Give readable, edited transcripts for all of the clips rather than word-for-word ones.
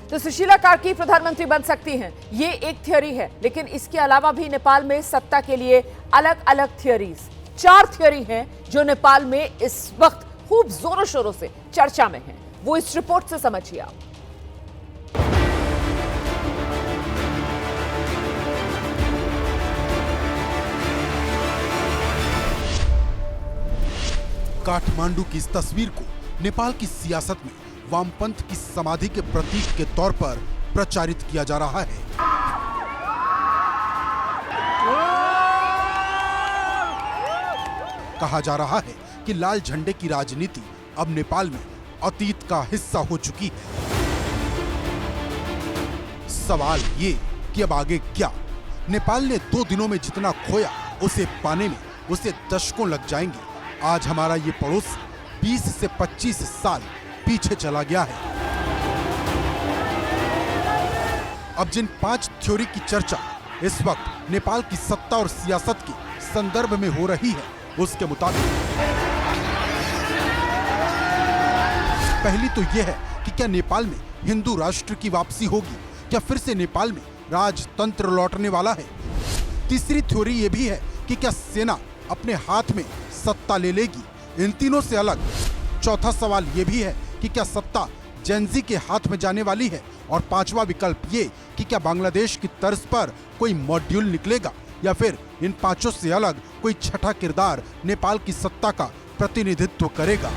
तो सुशीला कार्की प्रधानमंत्री बन सकती हैं, ये एक थियोरी है, लेकिन इसके अलावा भी नेपाल में सत्ता के लिए अलग अलग थियोरीज, 4 थियोरी हैं जो नेपाल में इस वक्त खूब जोरों शोरों से चर्चा में हैं। वो इस रिपोर्ट से समझिए आप। काठमांडू की इस तस्वीर को नेपाल की सियासत में वामपंथ की समाधि के प्रतीक के तौर पर प्रचारित किया जा रहा है। कहा जा रहा है कि लाल झंडे की राजनीति अब नेपाल में अतीत का हिस्सा हो चुकी है। सवाल ये कि अब आगे क्या? नेपाल ने 2 दिनों में जितना खोया उसे पाने में उसे दशकों लग जाएंगे। आज हमारा ये पड़ोस 20 से 25 साल पीछे चला गया है। अब जिन 5 थ्योरी की चर्चा इस वक्त नेपाल की सत्ता और सियासत के संदर्भ में हो रही है, उसके मुताबिक पहली तो यह है कि क्या नेपाल में हिंदू राष्ट्र की वापसी होगी, क्या फिर से नेपाल में राजतंत्र लौटने वाला है। तीसरी थ्योरी यह भी है कि क्या सेना अपने हाथ में सत्ता ले लेगी। इन तीनों से अलग चौथा सवाल यह भी है कि क्या सत्ता जेनजी के हाथ में जाने वाली है। और 5वां विकल्प ये कि क्या बांग्लादेश की तर्ज पर कोई मॉड्यूल निकलेगा या फिर इन 5 से अलग कोई छठा किरदार नेपाल की सत्ता का प्रतिनिधित्व करेगा।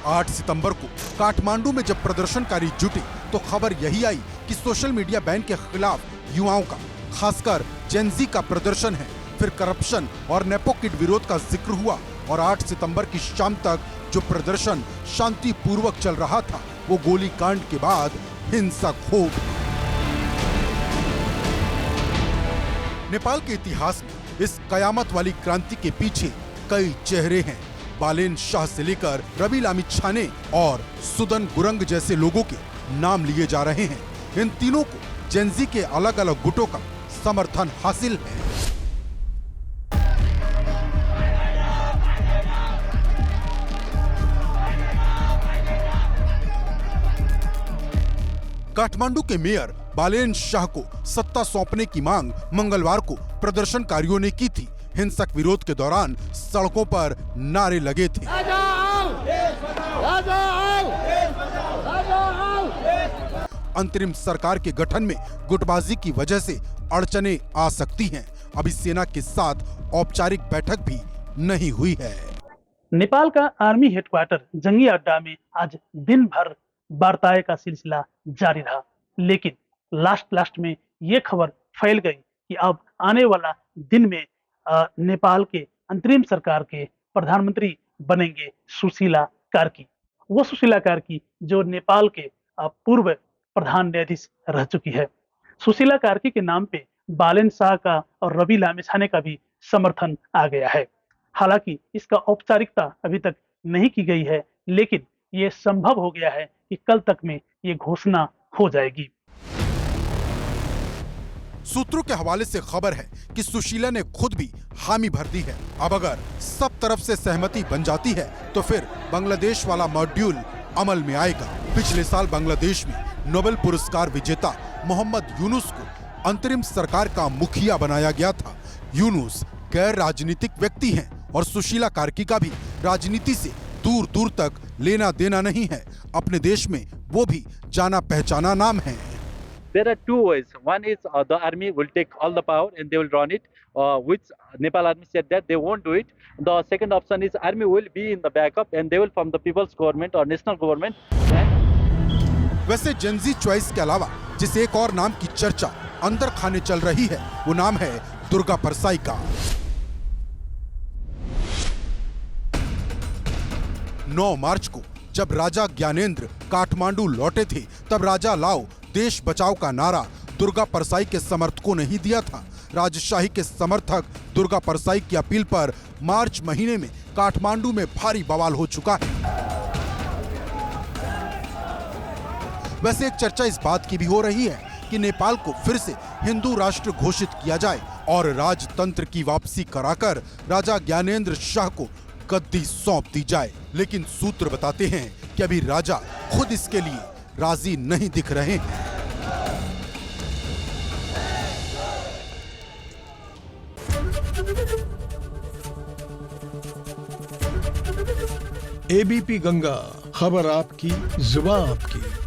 8 सितंबर को काठमांडू में जब प्रदर्शनकारी जुटे तो खबर यही आई कि सोशल मीडिया बैन के खिलाफ युवाओं का, खासकर जेनजी का प्रदर्शन है। फिर करप्शन और नेपो किड विरोध का जिक्र हुआ और 8 सितंबर की शाम तक जो प्रदर्शन शांतिपूर्वक चल रहा था वो गोलीकांड के बाद हिंसक हो गया। नेपाल के इतिहास में इस कयामत वाली क्रांति के पीछे कई चेहरे हैं। बालेन शाह से लेकर रवि लामिछाने और सुदन गुरंग जैसे लोगों के नाम लिए जा रहे हैं। इन तीनों को जेनजी के अलग अलग गुटों का समर्थन हासिल है। काठमांडू के मेयर बालेन शाह को सत्ता सौंपने की मांग मंगलवार को प्रदर्शनकारियों ने की थी। हिंसक विरोध के दौरान सड़कों पर नारे लगे थे। अंतरिम सरकार के गठन में गुटबाजी की वजह से अड़चनें आ सकती हैं। अभी सेना के साथ औपचारिक बैठक भी नहीं हुई है। नेपाल का आर्मी हेडक्वार्टर जंगी अड्डा में आज दिन भर वार्ताएं का सिलसिला जारी रहा, लेकिन लास्ट में ये खबर फैल गई कि अब आने वाला दिन में नेपाल के अंतरिम सरकार के प्रधानमंत्री बनेंगे सुशीला कार्की। वो सुशीला कार्की जो नेपाल के पूर्व प्रधान न्यायाधीश रह चुकी है। सुशीला कार्की के नाम पे बालेन शाह का और रवि लामिछाने का भी समर्थन आ गया है। हालांकि इसका औपचारिकता अभी तक नहीं की गई है, लेकिन ये संभव हो गया है कि कल तक में ये घोषणा हो जाएगी। सूत्रों के हवाले से खबर है कि सुशीला ने खुद भी हामी भर दी है। अब अगर सब तरफ से सहमति बन जाती है तो फिर बांग्लादेश वाला मॉड्यूल अमल में आएगा। पिछले साल बांग्लादेश में नोबेल पुरस्कार विजेता मोहम्मद यूनुस को अंतरिम सरकार का मुखिया बनाया गया था। यूनुस गैर राजनीतिक व्यक्ति हैं और सुशीला कार्की का भी राजनीति से दूर दूर तक लेना देना नहीं है। अपने देश में वो भी जाना पहचाना नाम है। There are 2 ways. One is the army will take all the power and they will run it, which Nepal army said that they won't do it. The second option is army will be in the backup and they will form the people's government or national government. वैसे Gen Z choice के अलावा जिस एक और नाम की चर्चा अंदर खाने चल रही है वो नाम है दुर्गा परसाई का। 9 मार्च को जब राजा ज्ञानेंद्र काठमांडू लौटे थे तब राजा लाओ देश बचाओ का नारा दुर्गा परसाई के समर्थकों ने ही दिया था। राजशाही के समर्थक दुर्गा परसाई की अपील पर मार्च महीने में काठमांडू में भारी बवाल हो चुका है। वैसे एक चर्चा इस बात की भी हो रही है कि नेपाल को फिर से हिंदू राष्ट्र घोषित किया जाए और राजतंत्र की वापसी कराकर राजा ज्ञानेंद्र शाह को गद्दी सौंप दी जाए। लेकिन सूत्र बताते हैं कि अभी राजा खुद इसके लिए राजी नहीं दिख रहे हैं। एबीपी गंगा, खबर आपकी, जुबान आपकी।